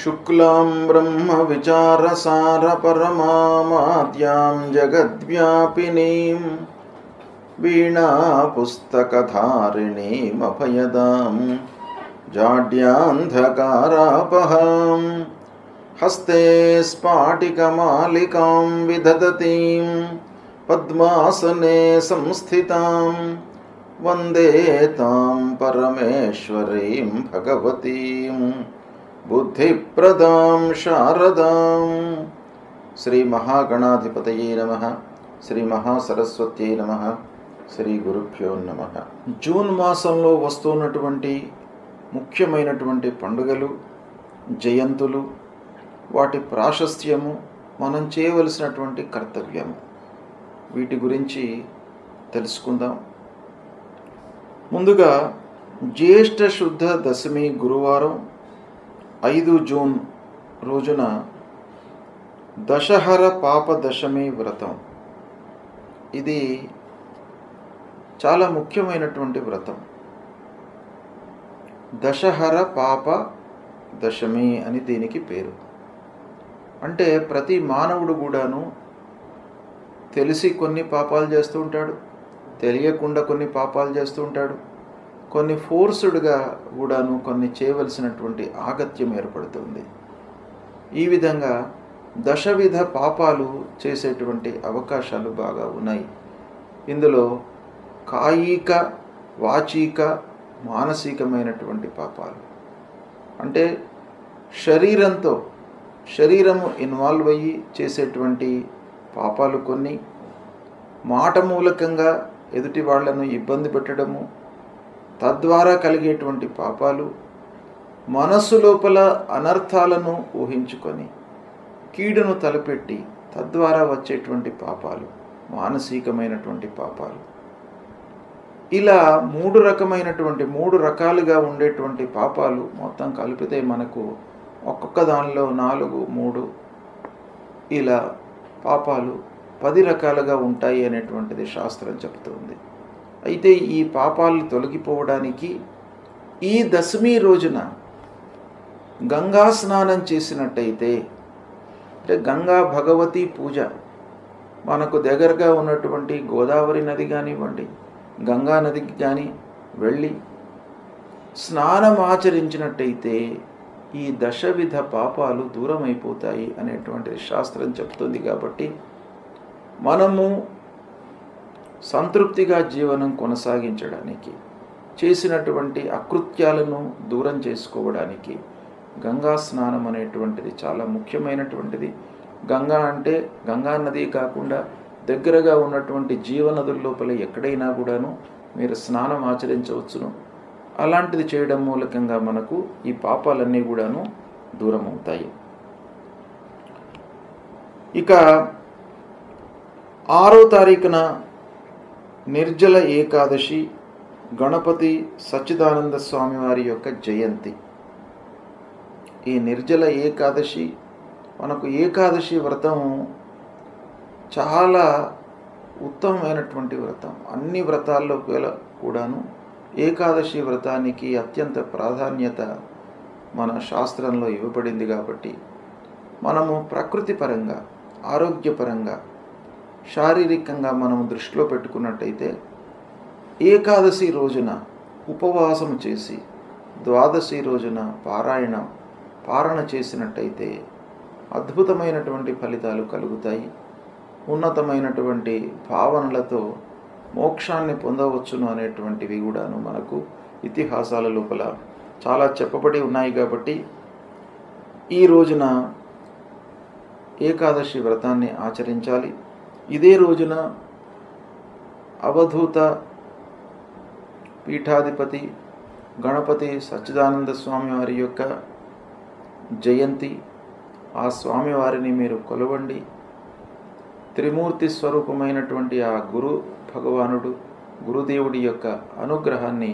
शुक्लां ब्रह्मविचारसारपरमामाद्यां जगद्व्यापिनीं वीणापुस्तकधारिणीमभयदां जाड्यान्धकारापहां हस्ते स्फाटिकमालिकां विदधतीं पद्मासने संस्थितां वन्दे तां परमेश्वरीं भगवतीं बुद्धिप्रदां शारदां। श्री महागणाधिपतये नमः। శ్రీ మహాసరస్వత్యై నమః. శ్రీ గురుభ్యో నమః. జూన్ మాసంలో వస్తున్నటువంటి ముఖ్యమైనటువంటి పండుగలు, జయంతులు, వాటి ప్రాశస్త్యము, మనం చేయవలసినటువంటి కర్తవ్యము, వీటి గురించి తెలుసుకుందాం. ముందుగా జ్యేష్ఠ శుద్ధ దశమి గురువారం 5 జూన్ రోజున దశహర పాప దశమి వ్రతం. ఇది చాలా ముఖ్యమైనటువంటి వ్రతం. దశహర పాప దశమి అని దీనికి పేరు. అంటే ప్రతి మానవుడు కూడాను తెలిసి కొన్ని పాపాలు చేస్తూ ఉంటాడు, తెలియకుండా కొన్ని పాపాలు చేస్తూ ఉంటాడు, కొన్ని ఫోర్స్డ్గా కూడాను కొన్ని చేయవలసినటువంటి ఆగత్యం ఏర్పడుతుంది. ఈ విధంగా దశవిధ పాపాలు చేసేటువంటి అవకాశాలు బాగా ఉన్నాయి. ఇందులో కాయిక, వాచిక, మానసికమైనటువంటి పాపాలు అంటే శరీరము ఇన్వాల్వ్ అయ్యి చేసేటువంటి పాపాలు కొన్ని, మాట మూలకంగా ఎదుటి వాళ్లను ఇబ్బంది పెట్టడము, తద్వారా కలిగేటువంటి పాపాలు, మనస్సు లోపల అనర్థాలను ఊహించుకొని కీడును తలపెట్టి తద్వారా వచ్చేటువంటి పాపాలు, మానసికమైనటువంటి పాపాలు. ఇలా మూడు రకాలుగా ఉండేటువంటి పాపాలు మొత్తం కలిపితే మనకు ఒక్కొక్క దానిలో 4, 3 ఇలా పాపాలు 10 రకాలుగా ఉంటాయి అనేటువంటిది శాస్త్రం చెబుతుంది. అయితే ఈ పాపాలు తొలగిపోవడానికి ఈ దశమి రోజున గంగా స్నానం చేసినట్టయితే, అంటే గంగా భగవతి పూజ, మనకు దగ్గరగా ఉన్నటువంటి గోదావరి నది కానివ్వండి, గంగా నదికి కానీ వెళ్ళి స్నానం ఆచరించినట్టయితే ఈ దశవిధ పాపాలు దూరం అయిపోతాయి అనేటువంటిది శాస్త్రం చెప్తుంది. కాబట్టి మనము సంతృప్తిగా జీవనం కొనసాగించడానికి, చేసినటువంటి అకృత్యాలను దూరం చేసుకోవడానికి గంగా స్నానం అనేటువంటిది చాలా ముఖ్యమైనటువంటిది. గంగా అంటే గంగా నది కాకుండా దగ్గరగా ఉన్నటువంటి జీవనదుల లోపల ఎక్కడైనా కూడాను మీరు స్నానం ఆచరించవచ్చును. అలాంటిది చేయడం మూలకంగా మనకు ఈ పాపాలన్నీ కూడాను దూరం అవుతాయి. ఇక 6వ తారీఖున నిర్జల ఏకాదశి, గణపతి సచ్చిదానంద స్వామి వారి యొక్క జయంతి. ఈ నిర్జల ఏకాదశి, మనకు ఏకాదశి వ్రతం చాలా ఉత్తమమైనటువంటి వ్రతం. అన్ని వ్రతాల్లో కూడాను ఏకాదశి వ్రతానికి అత్యంత ప్రాధాన్యత మన శాస్త్రంలో ఇవ్వబడింది. కాబట్టి మనము ప్రకృతి పరంగా, ఆరోగ్యపరంగా, శారీరకంగా మనము దృష్టిలో పెట్టుకున్నట్టయితే ఏకాదశి రోజున ఉపవాసం చేసి ద్వాదశి రోజున పారణ చేసినట్టయితే అద్భుతమైనటువంటి ఫలితాలు కలుగుతాయి. ఉన్నతమైనటువంటి భావనలతో మోక్షాన్ని పొందవచ్చును అనేటువంటివి కూడాను మనకు ఇతిహాసాల లోపల చాలా చెప్పబడి ఉన్నాయి. కాబట్టి ఈ రోజున ఏకాదశి వ్రతాన్ని ఆచరించాలి. ఇదే రోజున అవధూత పీఠాధిపతి గణపతి సచ్చిదానంద స్వామి వారి యొక్క జయంతి. ఆ స్వామివారిని మీరు కొలవండి. త్రిమూర్తి స్వరూపమైనటువంటి ఆ గురు భగవానుడు, గురుదేవుడి యొక్క అనుగ్రహాన్ని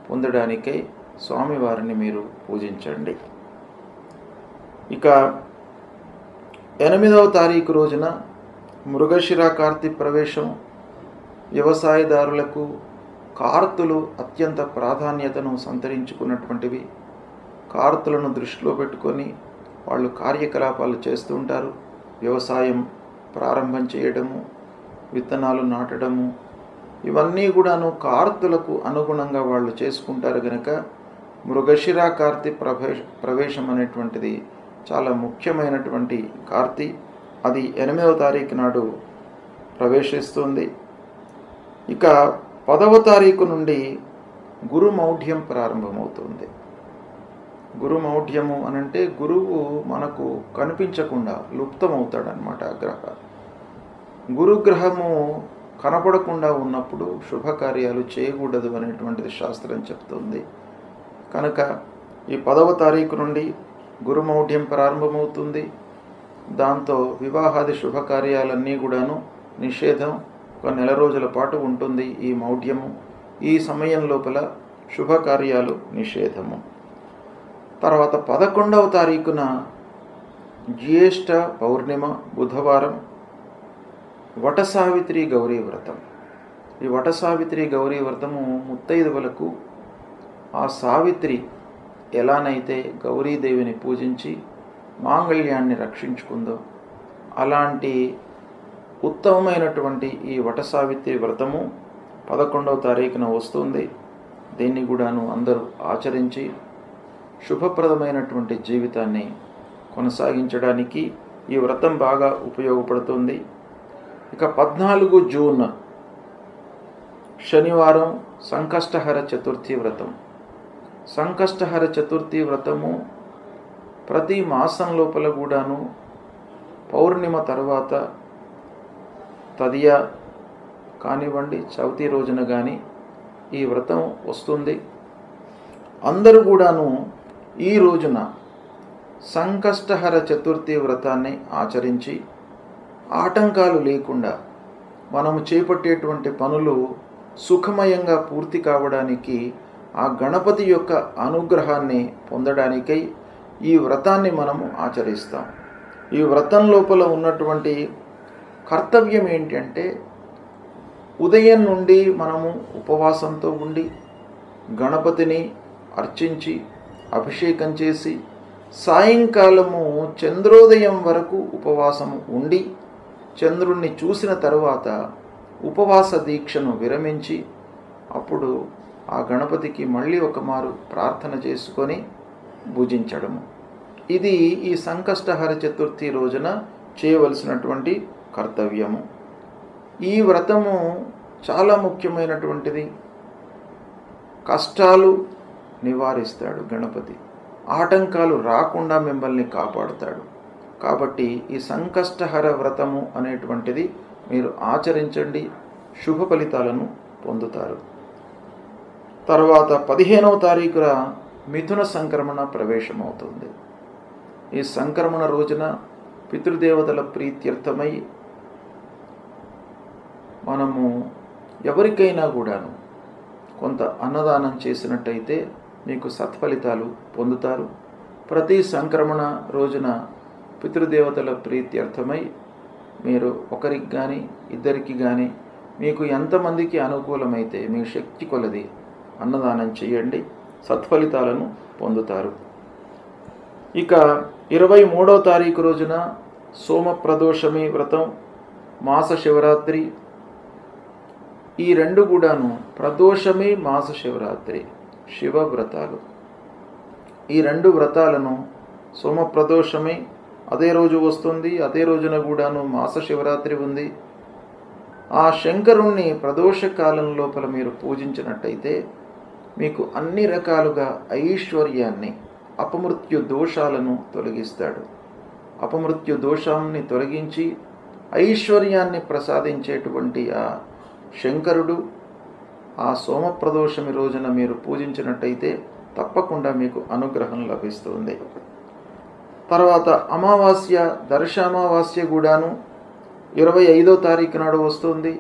పొందడానికై స్వామివారిని మీరు పూజించండి. ఇక 8వ తారీఖు రోజున మృగశిర కార్తీ ప్రవేశం. వ్యవసాయదారులకు కార్తులు అత్యంత ప్రాధాన్యతను సంతరించుకున్నటువంటివి. కార్తులను దృష్టిలో పెట్టుకొని వాళ్ళు కార్యకలాపాలు చేస్తూ ఉంటారు. వ్యవసాయం ప్రారంభం చేయడము, విత్తనాలు నాటడము, ఇవన్నీ కూడాను కార్తులకు అనుగుణంగా వాళ్ళు చేసుకుంటారు. కనుక మృగశిర కార్తీ ప్రవేశం అనేటువంటిది చాలా ముఖ్యమైనటువంటి కార్తీ. అది 8వ తారీఖు నాడు ప్రవేశిస్తుంది. ఇక 10వ తారీఖు నుండి గురుమౌఢ్యం ప్రారంభమవుతుంది. గురుమౌఢ్యము అనంటే గురువు మనకు కనిపించకుండా లుప్తమవుతాడనమాట. గురుగ్రహము కనపడకుండా ఉన్నప్పుడు శుభకార్యాలు చేయకూడదు అనేటువంటిది శాస్త్రం చెప్తుంది. కనుక ఈ 10వ తారీఖు నుండి గురుమౌఢ్యం ప్రారంభమవుతుంది. దాంతో వివాహాది శుభకార్యాలన్నీ కూడాను నిషేధం. ఒక నెల రోజుల పాటు ఉంటుంది ఈ మౌఢ్యము. ఈ సమయం లోపల శుభకార్యాలు నిషేధము. తర్వాత 11వ తారీఖున జ్యేష్ఠ పౌర్ణిమ బుధవారం వటసావిత్రి గౌరీ వ్రతం. ఈ వటసావిత్రి గౌరీ వ్రతము ముత్తైదువులకు ఆ సావిత్రి ఎలానైతే గౌరీదేవిని పూజించి మాంగళ్యాన్ని రక్షించుకుందో అలాంటి ఉత్తమమైనటువంటి ఈ వటసావిత్రి వ్రతము 11వ తారీఖున వస్తుంది. దీన్ని కూడాను అందరూ ఆచరించి శుభప్రదమైనటువంటి జీవితాన్ని కొనసాగించడానికి ఈ వ్రతం బాగా ఉపయోగపడుతుంది. ఇక 14 జూన్ శనివారం సంకష్టహర చతుర్థి వ్రతం. సంకష్టహర చతుర్థి వ్రతము ప్రతి మాసం లోపల కూడాను పౌర్ణిమ తర్వాత తదియ కానివ్వండి, చవితి రోజున కానీ ఈ వ్రతం వస్తుంది. అందరూ కూడాను ఈ రోజున సంకష్టహర చతుర్థి వ్రతాన్ని ఆచరించి ఆటంకాలు లేకుండా మనము చేపట్టేటువంటి పనులు సుఖమయంగా పూర్తి కావడానికి, ఆ గణపతి యొక్క అనుగ్రహాన్ని పొందడానికై ఈ వ్రతాన్ని మనము ఆచరిస్తాం. ఈ వ్రతం లోపల ఉన్నటువంటి కర్తవ్యం ఏంటంటే, ఉదయం నుండి మనము ఉపవాసంతో ఉండి గణపతిని అర్చించి అభిషేకం చేసి సాయంకాలము చంద్రోదయం వరకు ఉపవాసము ఉండి చంద్రుణ్ణి చూసిన తరువాత ఉపవాస దీక్షను విరమించి అప్పుడు ఆ గణపతికి మళ్ళీ ఒక మారు ప్రార్థన చేసుకొని భుజించడము. ఇది ఈ సంకష్టహర చతుర్థి రోజున చేయవలసినటువంటి కర్తవ్యము. ఈ వ్రతము చాలా ముఖ్యమైనటువంటిది. కష్టాలు నివారిస్తాడు గణపతి, ఆటంకాలు రాకుండా మిమ్మల్ని కాపాడుతాడు. కాబట్టి ఈ సంకష్టహర వ్రతము అనేటువంటిది మీరు ఆచరించండి, శుభ ఫలితాలను పొందుతారు. తర్వాత 15వ తారీఖున మిథున సంక్రమణ ప్రవేశమవుతుంది. ఈ సంక్రమణ రోజున పితృదేవతల ప్రీత్యర్థమై మనము ఎవరికైనా కూడాను కొంత అన్నదానం చేసినట్టయితే మీకు సత్ఫలితాలు పొందుతారు. ప్రతి సంక్రమణ రోజున పితృదేవతల ప్రీత్యర్థమై మీరు ఒకరికి కానీ ఇద్దరికి కానీ మీకు ఎంతమందికి అనుకూలమైతే మీ శక్తి కొలది అన్నదానం చేయండి, సత్ఫలితాలను పొందుతారు. ఇక 23వ తారీఖు రోజున సోమప్రదోషమి వ్రతం, మాస శివరాత్రి. ఈ రెండు కూడాను ప్రదోషమి, మాస శివరాత్రి శివ వ్రతాలు. ఈ రెండు వ్రతాలను సోమప్రదోషమి అదే రోజు వస్తుంది, అదే రోజున కూడాను మాస శివరాత్రి ఉంది. ఆ శంకరుణ్ణి ప్రదోష కాలం లోపల మీరు పూజించినట్టయితే మీకు అన్ని రకాలుగా ఐశ్వర్యాన్ని, అపమృత్యు దోషాలను తొలగిస్తాడు. అపమృత్యు దోషాన్ని తొలగించి ఐశ్వర్యాన్ని ప్రసాదించేటువంటి ఆ శంకరుడు ఆ సోమప్రదోషమి రోజున మీరు పూజించినట్టయితే తప్పకుండా మీకు అనుగ్రహం లభిస్తుంది. తర్వాత అమావాస్య, దర్శమావాస్య కూడాను 25వ తారీఖు నాడు వస్తుంది.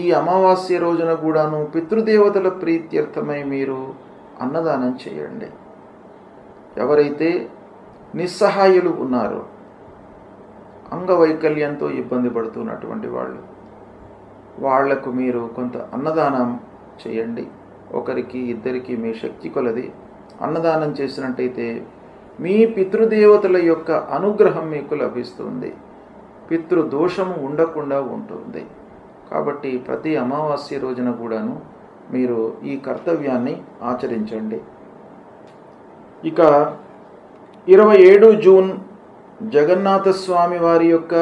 ఈ అమావాస్య రోజున కూడాను పితృదేవతల ప్రీత్యర్థమై మీరు అన్నదానం చేయండి. ఎవరైతే నిస్సహాయులు ఉన్నారో, అంగవైకల్యంతో ఇబ్బంది పడుతున్నటువంటి వాళ్లకు మీరు కొంత అన్నదానం చేయండి. ఒకరికి ఇద్దరికి మీ శక్తి కొలది అన్నదానం చేసినట్టయితే మీ పితృదేవతల యొక్క అనుగ్రహం మీకు లభిస్తుంది. పితృదోషము ఉండకుండా ఉంటుంది. కాబట్టి ప్రతి అమావాస్య రోజున కూడాను మీరు ఈ కర్తవ్యాన్ని ఆచరించండి. ఇక 27 జూన్ జగన్నాథస్వామి వారి యొక్క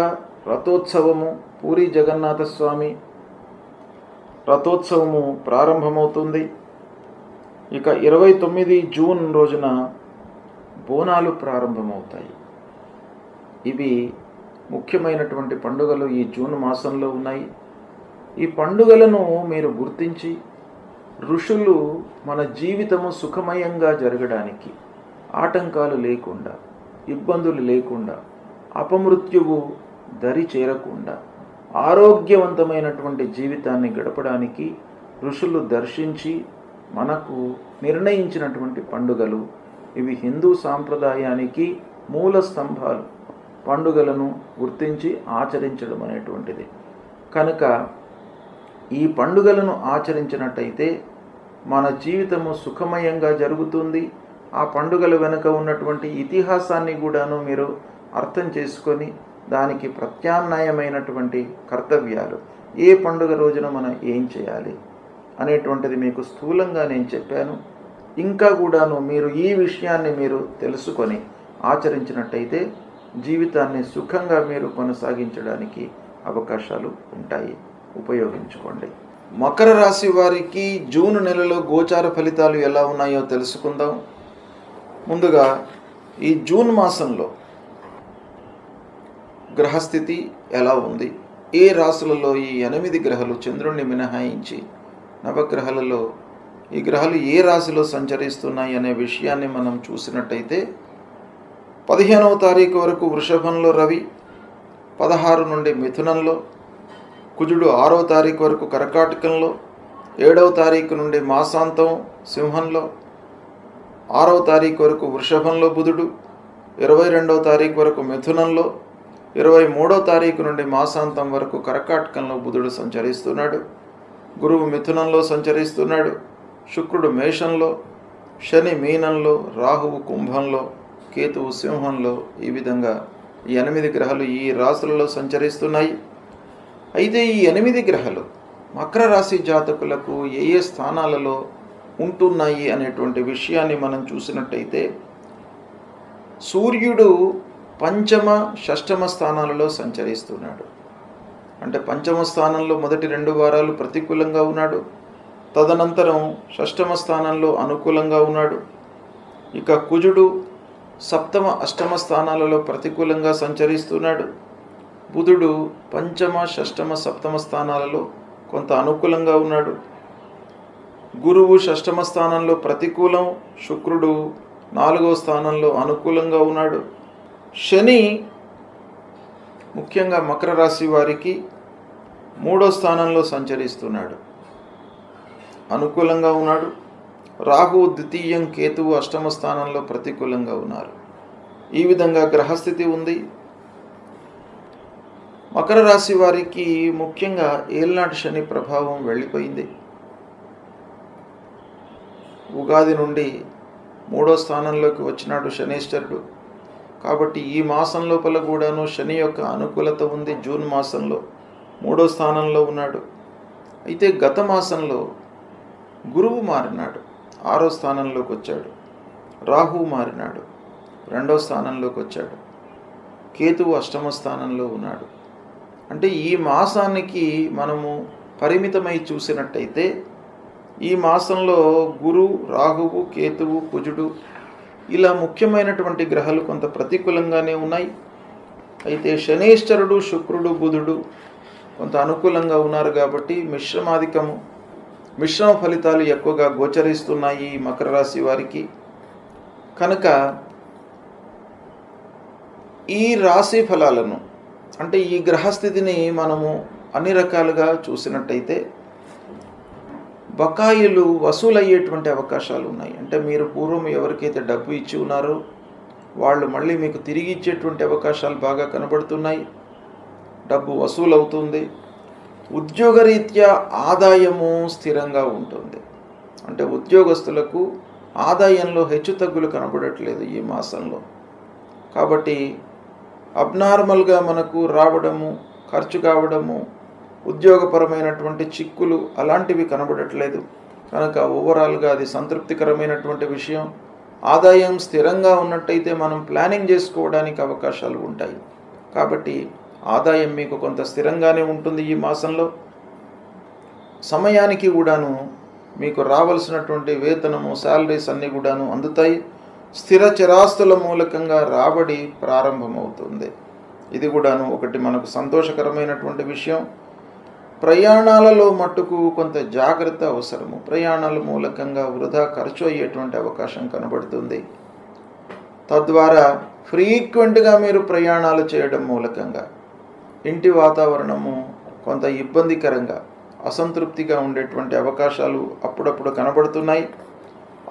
రథోత్సవము, పూరి జగన్నాథస్వామి రథోత్సవము ప్రారంభమవుతుంది. ఇక 29 జూన్ రోజున బోనాలు ప్రారంభమవుతాయి. ఇవి ముఖ్యమైనటువంటి పండుగలు ఈ జూన్ మాసంలో ఉన్నాయి. ఈ పండుగలను మీరు గుర్తించి ఋషులు మన జీవితము సుఖమయంగా జరగడానికి, ఆటంకాలు లేకుండా, ఇబ్బందులు లేకుండా, అపమృత్యువు దరి చేరకుండా ఆరోగ్యవంతమైనటువంటి జీవితాన్ని గడపడానికి ఋషులు దర్శించి మనకు నిర్ణయించినటువంటి పండుగలు ఇవి. హిందూ సాంప్రదాయానికి మూల స్తంభాలు. పండుగలను గుర్తించి ఆచరించడం అనేటువంటిది. కనుక ఈ పండుగలను ఆచరించినట్టయితే మన జీవితము సుఖమయంగా జరుగుతుంది. ఆ పండుగల వెనుక ఉన్నటువంటి ఇతిహాసాన్ని కూడాను మీరు అర్థం చేసుకొని దానికి ప్రత్యామ్నాయమైనటువంటి కర్తవ్యాలు, ఏ పండుగ రోజున మనం ఏం చేయాలి అనేటువంటిది మీకు స్థూలంగా నేను చెప్పాను. ఇంకా కూడాను మీరు ఈ విషయాన్ని మీరు తెలుసుకొని ఆచరించినట్టయితే జీవితాన్ని సుఖంగా మీరు కొనసాగించడానికి అవకాశాలు ఉంటాయి. ఉపయోగించుకోండి. మకర రాశి వారికి జూన్ నెలలో గోచార ఫలితాలు ఎలా ఉన్నాయో తెలుసుకుందాం. ముందుగా ఈ జూన్ మాసంలో గ్రహస్థితి ఎలా ఉంది, ఏ రాశులలో ఈ 8 గ్రహాలు చంద్రుణ్ణి మినహాయించి నవగ్రహాలలో ఈ గ్రహాలు ఏ రాశిలో సంచరిస్తున్నాయి అనే విషయాన్ని మనం చూసినట్టయితే 15వ తారీఖు వరకు వృషభంలో రవి, 16 నుండి మిథునంలో, కుజుడు 6వ తారీఖు వరకు కర్కాటకంలో, 7వ తారీఖు నుండి మాసాంతం సింహంలో, 6వ తారీఖు వరకు వృషభంలో బుధుడు, 22వ తారీఖు వరకు మిథునంలో, 23వ తారీఖు నుండి మాసాంతం వరకు కర్కాటకంలో బుధుడు సంచరిస్తున్నాడు. గురువు మిథునంలో సంచరిస్తున్నాడు. శుక్రుడు మేషంలో, శని మీనంలో, రాహువు కుంభంలో, కేతువు సింహంలో. ఈ విధంగా ఈ 8 గ్రహాలు ఈ రాశులలో సంచరిస్తున్నాయి. అయితే ఈ 8 గ్రహాలు మకర రాశి జాతకులకు ఏ ఏ స్థానాలలో ఉంటున్నాయి అనేటువంటి విషయాన్ని మనం చూసినట్టయితే సూర్యుడు 5వ, 6వ స్థానాలలో సంచరిస్తున్నాడు. అంటే 5వ స్థానంలో మొదటి 2 వారాలు ప్రతికూలంగా ఉన్నాడు. తదనంతరం 6వ స్థానంలో అనుకూలంగా ఉన్నాడు. ఇక కుజుడు 7వ, 8వ స్థానాలలో ప్రతికూలంగా సంచరిస్తున్నాడు. బుధుడు 5వ, 6వ, 7వ స్థానాలలో కొంత అనుకూలంగా ఉన్నాడు. గురువు 6వ స్థానంలో ప్రతికూలం, శుక్రుడు 4వ స్థానంలో అనుకూలంగా ఉన్నాడు. శని ముఖ్యంగా మకర రాశి వారికి 3వ స్థానంలో సంచరిస్తున్నాడు, అనుకూలంగా ఉన్నాడు. రాహువు ద్వితీయం, కేతువు 8వ స్థానంలో ప్రతికూలంగా ఉన్నారు. ఈ విధంగా గ్రహస్థితి ఉంది. మకర రాశి వారికి ముఖ్యంగా ఏళ్నాటి శని ప్రభావం వెళ్ళిపోయింది. ఉగాది నుండి 3వ స్థానంలోకి వచ్చినాడు శనీశ్వరుడు. కాబట్టి ఈ మాసం లోపల కూడాను శని యొక్క అనుకూలత ఉంది. జూన్ మాసంలో 3వ స్థానంలో ఉన్నాడు. అయితే గత మాసంలో గురువు మారినాడు, 6వ స్థానంలోకి వచ్చాడు. రాహువు మారినాడు, 2వ స్థానంలోకి వచ్చాడు. కేతువు 8వ స్థానంలో ఉన్నాడు. అంటే ఈ మాసానికి మనము పరిమితమై చూసినట్టయితే ఈ మాసంలో గురు, రాహువు, కేతువు, కుజుడు ఇలా ముఖ్యమైనటువంటి గ్రహాలు కొంత ప్రతికూలంగానే ఉన్నాయి. అయితే శనీశ్వరుడు, శుక్రుడు, బుధుడు కొంత అనుకూలంగా ఉన్నారు. కాబట్టి మిశ్రమ ఫలితాలు ఎక్కువగా గోచరిస్తున్నాయి ఈ మకర రాశి వారికి. కనుక ఈ రాశి ఫలాలను అంటే ఈ గ్రహస్థితిని మనము అన్ని రకాలుగా చూసినట్టయితే బకాయిలు వసూలయ్యేటువంటి అవకాశాలు ఉన్నాయి. అంటే మీరు పూర్వం ఎవరికైతే డబ్బు ఇచ్చి ఉన్నారో వాళ్ళు మళ్ళీ మీకు తిరిగి ఇచ్చేటువంటి అవకాశాలు బాగా కనబడుతున్నాయి. డబ్బు వసూలు అవుతుంది. ఉద్యోగరీత్యా ఆదాయము స్థిరంగా ఉంటుంది. అంటే ఉద్యోగస్తులకు ఆదాయంలో హెచ్చుతగ్గులు కనబడట్లేదు ఈ మాసంలో. కాబట్టి అబ్నార్మల్గా మనకు రావడము, ఖర్చు కావడము, ఉద్యోగపరమైనటువంటి చిక్కులు అలాంటివి కనబడట్లేదు. కనుక ఓవరాల్గా అది సంతృప్తికరమైనటువంటి విషయం. ఆదాయం స్థిరంగా ఉన్నట్టయితే మనం ప్లానింగ్ చేసుకోవడానికి అవకాశాలు ఉంటాయి. కాబట్టి ఆదాయం మీకు కొంత స్థిరంగానే ఉంటుంది ఈ మాసంలో. సమయానికి కూడాను మీకు రావాల్సినటువంటి వేతనము, శాలరీస్ అన్నీ కూడాను అందుతాయి. స్థిర చిరాస్తుల మూలకంగా రాబడి ప్రారంభమవుతుంది. ఇది కూడాను ఒకటి మనకు సంతోషకరమైనటువంటి విషయం. ప్రయాణాలలో మట్టుకు కొంత జాగ్రత్త అవసరము. ప్రయాణాల మూలకంగా వృధా ఖర్చు అయ్యేటువంటి అవకాశం కనబడుతుంది. తద్వారా ఫ్రీక్వెంట్గా మీరు ప్రయాణాలు చేయడం మూలకంగా ఇంటి వాతావరణము కొంత ఇబ్బందికరంగా, అసంతృప్తిగా ఉండేటువంటి అవకాశాలు అప్పుడప్పుడు కనబడుతున్నాయి.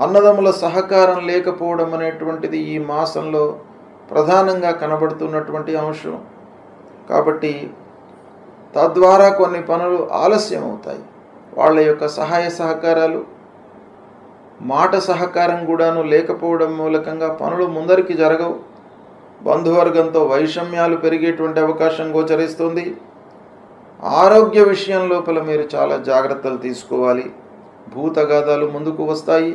అన్నదమ్ముల సహకారం లేకపోవడం అనేటువంటిది ఈ మాసంలో ప్రధానంగా కనబడుతున్నటువంటి అంశం. కాబట్టి తద్వారా కొన్ని పనులు ఆలస్యం అవుతాయి. వాళ్ళ యొక్క సహాయ సహకారాలు, మాట సహకారం కూడాను లేకపోవడం మూలకంగా పనులు ముందరికి జరగవు. బంధువర్గంతో వైషమ్యాలు పెరిగేటువంటి అవకాశం గోచరిస్తుంది. ఆరోగ్య విషయం లోపల మీరు చాలా జాగ్రత్తలు తీసుకోవాలి. భూతగాదాలు ముందుకు వస్తాయి.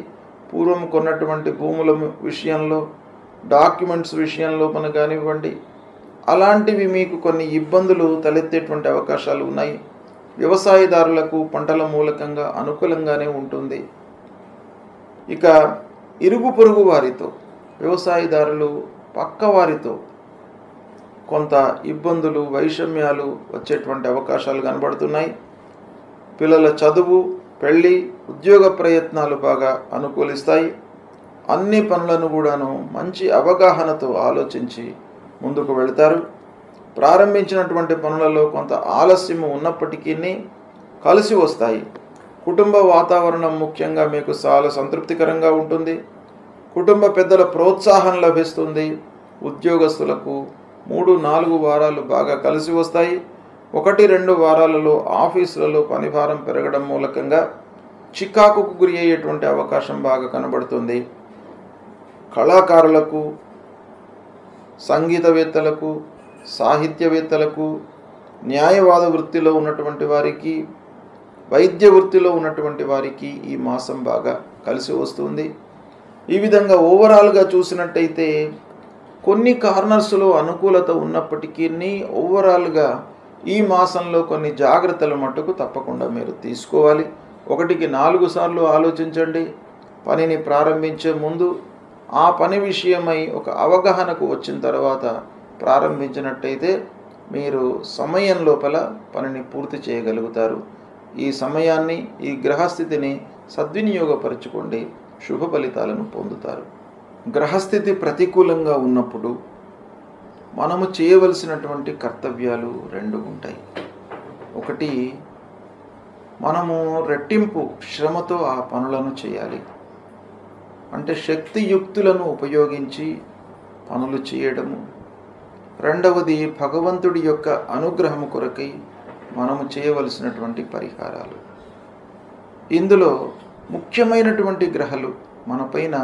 పూర్వం కొన్నటువంటి భూముల విషయంలో, డాక్యుమెంట్స్ విషయంలో మన కానివ్వండి, అలాంటివి మీకు కొన్ని ఇబ్బందులు తలెత్తేటువంటి అవకాశాలు ఉన్నాయి. వ్యవసాయదారులకు పంటల మూలకంగా అనుకూలంగానే ఉంటుంది. ఇక ఇరుగు పొరుగు వారితో, వ్యవసాయదారులు పక్క వారితో కొంత ఇబ్బందులు, వైషమ్యాలు వచ్చేటువంటి అవకాశాలు కనబడుతున్నాయి. పిల్లల చదువు, పెళ్ళి, ఉద్యోగ ప్రయత్నాలు బాగా అనుకూలిస్తాయి. అన్ని పనులను కూడాను మంచి అవగాహనతో ఆలోచించి ముందుకు వెళతారు. ప్రారంభించినటువంటి పనులలో కొంత ఆలస్యము ఉన్నప్పటికీ కలిసి వస్తాయి. కుటుంబ వాతావరణం ముఖ్యంగా మీకు చాలా సంతృప్తికరంగా ఉంటుంది. కుటుంబ పెద్దల ప్రోత్సాహం లభిస్తుంది. ఉద్యోగస్తులకు 3-4 వారాలు బాగా కలిసి వస్తాయి. 1-2 వారాలలో ఆఫీసులలో పనిభారం పెరగడం మూలకంగా చికాకుకు గురి అయ్యేటువంటి అవకాశం బాగా కనబడుతుంది. కళాకారులకు, సంగీతవేత్తలకు, సాహిత్యవేత్తలకు, న్యాయవాద వృత్తిలో ఉన్నటువంటి వారికి, వైద్య వృత్తిలో ఉన్నటువంటి వారికి ఈ మాసం బాగా కలిసి వస్తుంది. ఈ విధంగా ఓవరాల్గా చూసినట్టయితే కొన్ని కార్నర్స్లో అనుకూలత ఉన్నప్పటికీ ఓవరాల్గా ఈ మాసంలో కొన్ని జాగ్రత్తలు మట్టుకు తప్పకుండా మీరు తీసుకోవాలి. 1-4 సార్లు ఆలోచించండి. పనిని ప్రారంభించే ముందు ఆ పని విషయమై ఒక అవగాహనకు వచ్చిన తర్వాత ప్రారంభించినట్టయితే మీరు సమయం లోపల పనిని పూర్తి చేయగలుగుతారు. ఈ సమయాన్ని, ఈ గ్రహస్థితిని సద్వినియోగపరచుకోండి. శుభ ఫలితాలను పొందుతారు. గ్రహస్థితి ప్రతికూలంగా ఉన్నప్పుడు మనము చేయవలసినటువంటి కర్తవ్యాలు 2 ఉంటాయి. ఒకటి, మనము రెట్టింపు శ్రమతో ఆ పనులను చేయాలి. అంటే శక్తియుక్తులను ఉపయోగించి పనులు చేయడము. రెండవది, భగవంతుడి యొక్క అనుగ్రహము కొరకై మనము చేయవలసినటువంటి పరిహారాలు. ఇందులో ముఖ్యమైనటువంటి గ్రహాలు మనపైన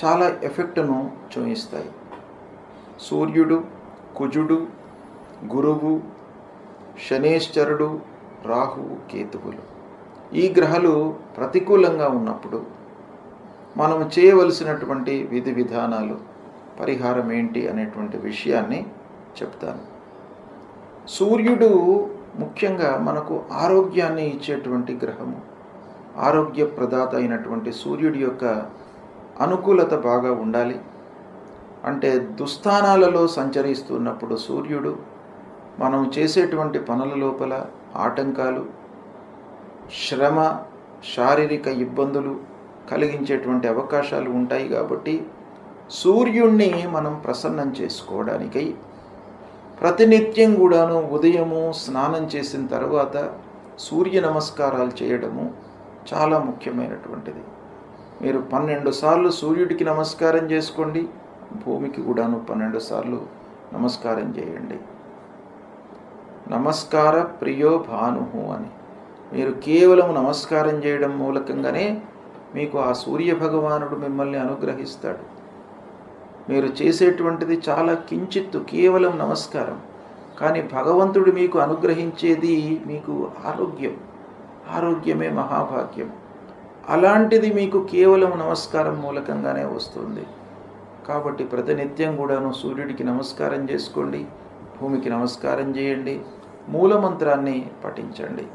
చాలా ఎఫెక్ట్ను చూపిస్తాయి. సూర్యుడు, కుజుడు, గురువు, శనేశ్వరుడు, రాహువు, కేతువులు. ఈ గ్రహాలు ప్రతికూలంగా ఉన్నప్పుడు మనం చేయవలసినటువంటి విధి విధానాలు, పరిహారం ఏంటి అనేటువంటి విషయాన్ని చెప్తాను. సూర్యుడు ముఖ్యంగా మనకు ఆరోగ్యాన్ని ఇచ్చేటువంటి గ్రహము. ఆరోగ్య ప్రదాత అయినటువంటి సూర్యుడి యొక్క అనుకూలత బాగా ఉండాలి. అంటే దుస్థానాలలో సంచరిస్తున్నప్పుడు సూర్యుడు మనం చేసేటువంటి పనుల లోపల ఆటంకాలు, శ్రమ, శారీరక ఇబ్బందులు కలిగించేటువంటి అవకాశాలు ఉంటాయి. కాబట్టి సూర్యుణ్ణి మనం ప్రసన్నం చేసుకోవడానికై ప్రతినిత్యం కూడాను ఉదయము స్నానం చేసిన తర్వాత సూర్య నమస్కారాలు చేయడము చాలా ముఖ్యమైనటువంటిది. మీరు 12 సార్లు సూర్యుడికి నమస్కారం చేసుకోండి. భూమికి కూడాను 12 సార్లు నమస్కారం చేయండి. నమస్కార ప్రియో భాను అని మీరు కేవలం నమస్కారం చేయడం మూలకంగానే మీకు ఆ సూర్య భగవానుడు మిమ్మల్ని అనుగ్రహిస్తాడు. మీరు చేసేటువంటిది చాలా కించిత్తు, కేవలం నమస్కారం. కానీ భగవంతుడు మీకు అనుగ్రహించేది మీకు ఆరోగ్యం. ఆరోగ్యమే మహాభాగ్యం. అలాంటిది మీకు కేవలం నమస్కారం మూలకంగానే వస్తుంది. కాబట్టి ప్రతినిత్యం కూడాను సూర్యుడికి నమస్కారం చేసుకోండి, భూమికి నమస్కారం చేయండి, మూలమంత్రాన్ని పఠించండి.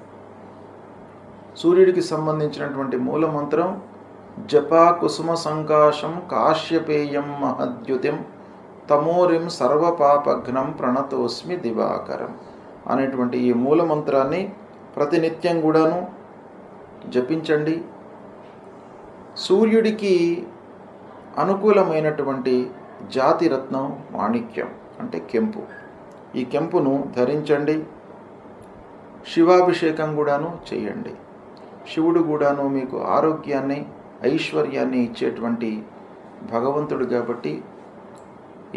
సూర్యుడికి సంబంధించినటువంటి మూలమంత్రం జపా కుసుమ సంకాశం కాశ్యపేయం మహద్యుతిం తమోరిం సర్వపాపఘ్నం ప్రణతోస్మి దివాకరం అనేటువంటి ఈ మూలమంత్రాన్ని ప్రతినిత్యం కూడాను జపించండి. సూర్యుడికి అనుకూలమైనటువంటి జాతిరత్నం మాణిక్యం అంటే కెంపు. ఈ కెంపును ధరించండి. శివాభిషేకం కూడాను చేయండి. శివుడు కూడాను మీకు ఆరోగ్యాన్ని, ఐశ్వర్యాన్ని ఇచ్చేటువంటి భగవంతుడు కాబట్టి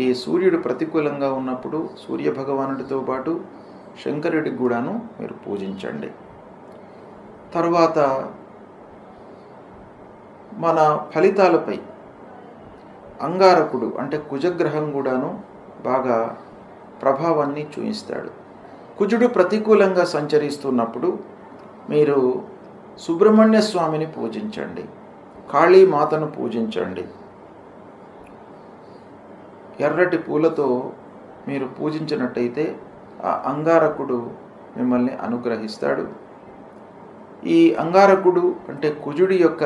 ఈ సూర్యుడు ప్రతికూలంగా ఉన్నప్పుడు సూర్యభగవానుడితో పాటు శంకరుడికి కూడాను మీరు పూజించండి. తర్వాత మన ఫలితాలపై అంగారకుడు అంటే కుజగ్రహం కూడాను బాగా ప్రభావాన్ని చూపిస్తాడు. కుజుడు ప్రతికూలంగా సంచరిస్తున్నప్పుడు మీరు సుబ్రహ్మణ్య స్వామిని పూజించండి, కాళీమాతను పూజించండి. ఎర్రటి పూలతో మీరు పూజించినట్టయితే ఆ అంగారకుడు మిమ్మల్ని అనుగ్రహిస్తాడు. ఈ అంగారకుడు అంటే కుజుడి యొక్క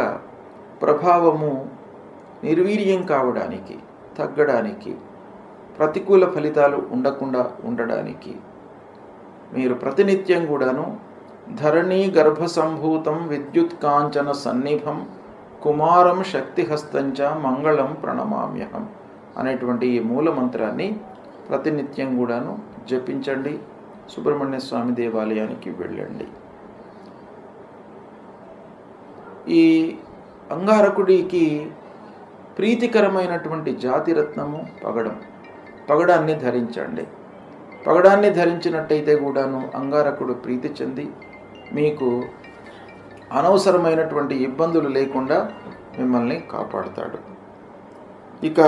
ప్రభావము నిర్వీర్యం కావడానికి, తగ్గడానికి, ప్రతికూల ఫలితాలు ఉండకుండా ఉండడానికి మీరు ప్రతినిత్యం కూడాను ధరణీ గర్భసంభూతం విద్యుత్ కాంచన సన్నిభం కుమారం శక్తిహస్తంచ మంగళం ప్రణమామ్యహం అనేటువంటి ఈ మూలమంత్రాన్ని ప్రతినిత్యం కూడాను జపించండి. సుబ్రహ్మణ్య స్వామి దేవాలయానికి వెళ్ళండి. ఈ అంగారకుడికి ప్రీతికరమైనటువంటి జాతిరత్నము పగడం. పగడాన్ని ధరించండి. పగడాన్ని ధరించినట్టయితే కూడాను అంగారకుడు ప్రీతి చెంది మీకు అనవసరమైనటువంటి ఇబ్బందులు లేకుండా మిమ్మల్ని కాపాడుతాడు. ఇక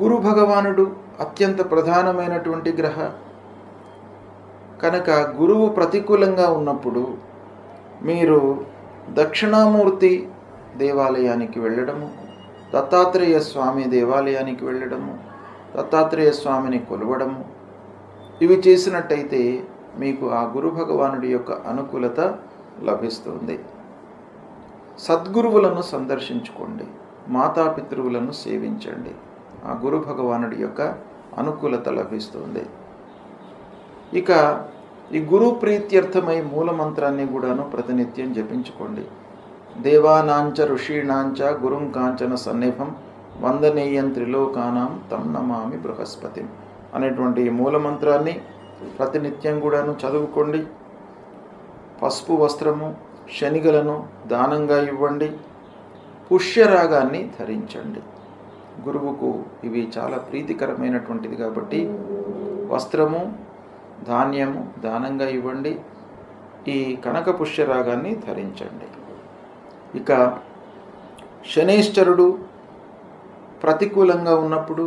గురు భగవానుడు అత్యంత ప్రధానమైనటువంటి గ్రహ కనుక గురువు ప్రతికూలంగా ఉన్నప్పుడు మీరు దక్షిణామూర్తి దేవాలయానికి వెళ్ళడము, దత్తాత్రేయ స్వామి దేవాలయానికి వెళ్ళడము, దత్తాత్రేయ స్వామిని కొలవడము, ఇవి చేసినట్టయితే మీకు ఆ గురు భగవానుడి యొక్క అనుకూలత లభిస్తుంది. సద్గురువులను సందర్శించుకోండి, మాతాపితృవులను సేవించండి. ఆ గురు భగవానుడి యొక్క అనుకూలత లభిస్తుంది. ఇక ఈ గురు ప్రీత్యర్థమై మూలమంత్రాన్ని కూడాను ప్రతినిత్యం జపించుకోండి. దేవానాంచ ఋషీణాంచ గురుం కాంచన సన్నిభం వందనీయం త్రిలోకానాం తం నమామి బృహస్పతిం అనేటువంటి ఈ మూలమంత్రాన్ని ప్రతినిత్యం కూడాను చదువుకోండి. పసుపు వస్త్రము, శనిగలను దానంగా ఇవ్వండి. పుష్యరాగాన్ని ధరించండి. గురువుకు ఇవి చాలా ప్రీతికరమైనటువంటిది కాబట్టి వస్త్రము, ధాన్యము దానంగా ఇవ్వండి. ఈ కనక పుష్యరాగాన్ని ధరించండి. ఇక శనీశ్వరుడు ప్రతికూలంగా ఉన్నప్పుడు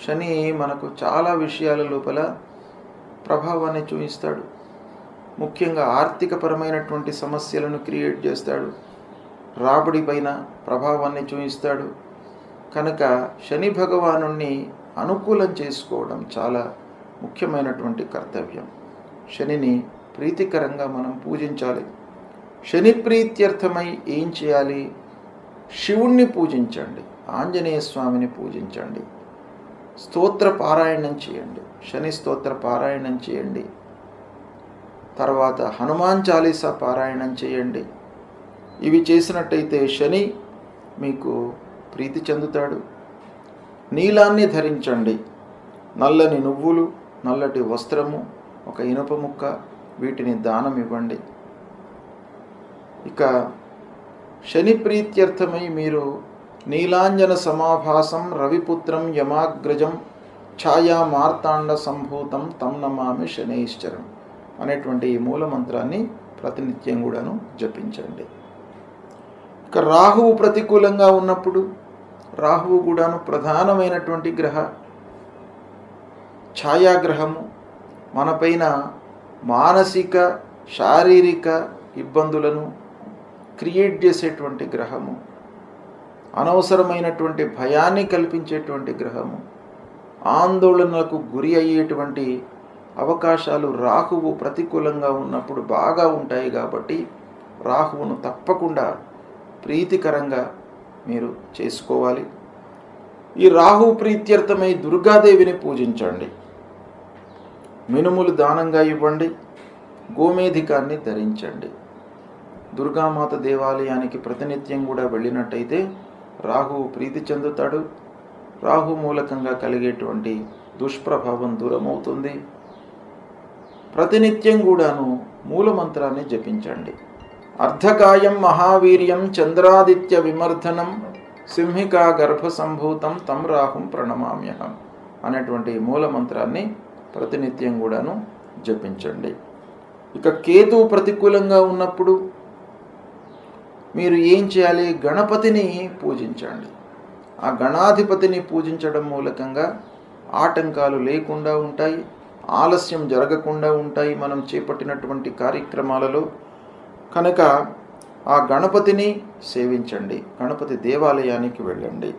శని మనకు చాలా విషయాల లోపల ప్రభావాన్ని చూపిస్తాడు. ముఖ్యంగా ఆర్థికపరమైనటువంటి సమస్యలను క్రియేట్ చేస్తాడు. రాబడి పైన ప్రభావాన్ని చూపిస్తాడు. కనుక శని భగవానుణ్ణి అనుకూలం చేసుకోవడం చాలా ముఖ్యమైనటువంటి కర్తవ్యం. శనిని ప్రీతికరంగా మనం పూజించాలి. శని ప్రీత్యర్థమై ఏం చేయాలి? శివుణ్ణి పూజించండి, ఆంజనేయ స్వామిని పూజించండి, స్తోత్ర పారాయణం చేయండి, శని స్తోత్ర పారాయణం చేయండి. తర్వాత హనుమాన్ చాలీసా పారాయణం చేయండి. ఇవి చేసినట్టయితే శని మీకు ప్రీతి చెందుతాడు. నీలాన్ని ధరించండి. నల్లని నువ్వులు, నల్లటి వస్త్రము, ఒక ఇనుప ముక్క, వీటిని దానం ఇవ్వండి. ఇక శని ప్రీత్యర్థమై మీరు నీలాంజన సమాభాసం రవిపుత్రం యమాగ్రజం ఛాయా మార్తాండ సంభూతం తం నమామి శనైశ్చరం అనేటువంటి ఈ మూలమంత్రాన్ని ప్రతినిత్యం కూడాను జపించండి. ఇక రాహువు ప్రతికూలంగా ఉన్నప్పుడు, రాహువు కూడాను ప్రధానమైనటువంటి ఛాయాగ్రహము, మనపైన మానసిక శారీరక ఇబ్బందులను క్రియేట్ చేసేటువంటి గ్రహము, అనవసరమైనటువంటి భయాన్ని కల్పించేటువంటి గ్రహము, ఆందోళనలకు గురి అయ్యేటువంటి అవకాశాలు రాహువు ప్రతికూలంగా ఉన్నప్పుడు బాగా ఉంటాయి. కాబట్టి రాహువును తప్పకుండా ప్రీతికరంగా మీరు చేసుకోవాలి. ఈ రాహువు ప్రీత్యర్థమై దుర్గాదేవిని పూజించండి, మినుములు దానంగా ఇవ్వండి, గోమేధికాన్ని ధరించండి. దుర్గామాత దేవాలయానికి ప్రతినిత్యం కూడా వెళ్ళినట్టయితే రాహువు ప్రీతి చెందుతాడు. రాహు మూలకంగా కలిగేటువంటి దుష్ప్రభావం దూరమవుతుంది. ప్రతినిత్యం కూడాను మూలమంత్రాన్ని జపించండి. అర్ధకాయం మహావీర్యం చంద్రాదిత్య విమర్ధనం సింహికా గర్భసంభూతం తం రాహుం ప్రణమామ్యహం అనేటువంటి మూలమంత్రాన్ని ప్రతినిత్యం కూడాను జపించండి. ఇక కేతువు ప్రతికూలంగా ఉన్నప్పుడు మీరు ఏం చేయాలి? గణపతిని పూజించండి. ఆ గణాధిపతిని పూజించడం మూలకంగా ఆటంకాలు లేకుండా ఉంటాయి, ఆలస్యం జరగకుండా ఉంటాయి మనం చేపట్టినటువంటి కార్యక్రమాలలో. కనుక ఆ గణపతిని సేవించండి, గణపతి దేవాలయానికి వెళ్ళండి,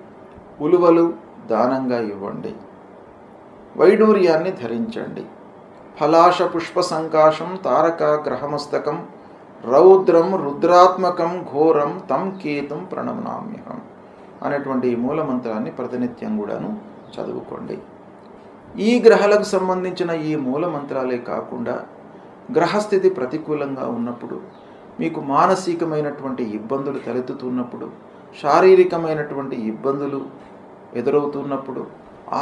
ఉలువలు దానంగా ఇవ్వండి, వైడూర్యాన్ని ధరించండి. ఫలాశ పుష్ప సంకాశం తారక గ్రహమస్తకం రౌద్రం రుద్రాత్మకం ఘోరం తం కేతుం ప్రణమామ్యహం అనేటువంటి మూలమంత్రాన్ని ప్రతినిత్యం కూడాను చదువుకోండి. ఈ గ్రహాలకు సంబంధించిన ఈ మూలమంత్రాలే కాకుండా గ్రహస్థితి ప్రతికూలంగా ఉన్నప్పుడు, మీకు మానసికమైనటువంటి ఇబ్బందులు తలెత్తుతున్నప్పుడు, శారీరకమైనటువంటి ఇబ్బందులు ఎదురవుతున్నప్పుడు,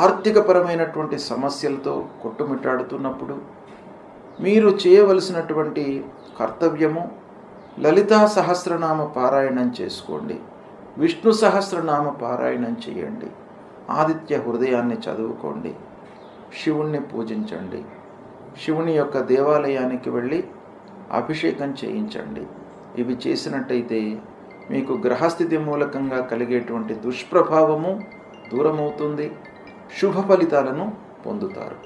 ఆర్థికపరమైనటువంటి సమస్యలతో కొట్టుమిట్టాడుతున్నప్పుడు మీరు చేయవలసినటువంటి కర్తవ్యము లలితా సహస్రనామ పారాయణం చేసుకోండి, విష్ణు సహస్రనామ పారాయణం చేయండి, ఆదిత్య హృదయాన్ని చదువుకోండి, శివుణ్ణి పూజించండి, శివుని యొక్క దేవాలయానికి వెళ్ళి అభిషేకం చేయించండి. ఇవి చేసినట్టయితే మీకు గ్రహస్థితి మూలకంగా కలిగేటువంటి దుష్ప్రభావము దూరమవుతుంది, శుభ ఫలితాలను పొందుతారు.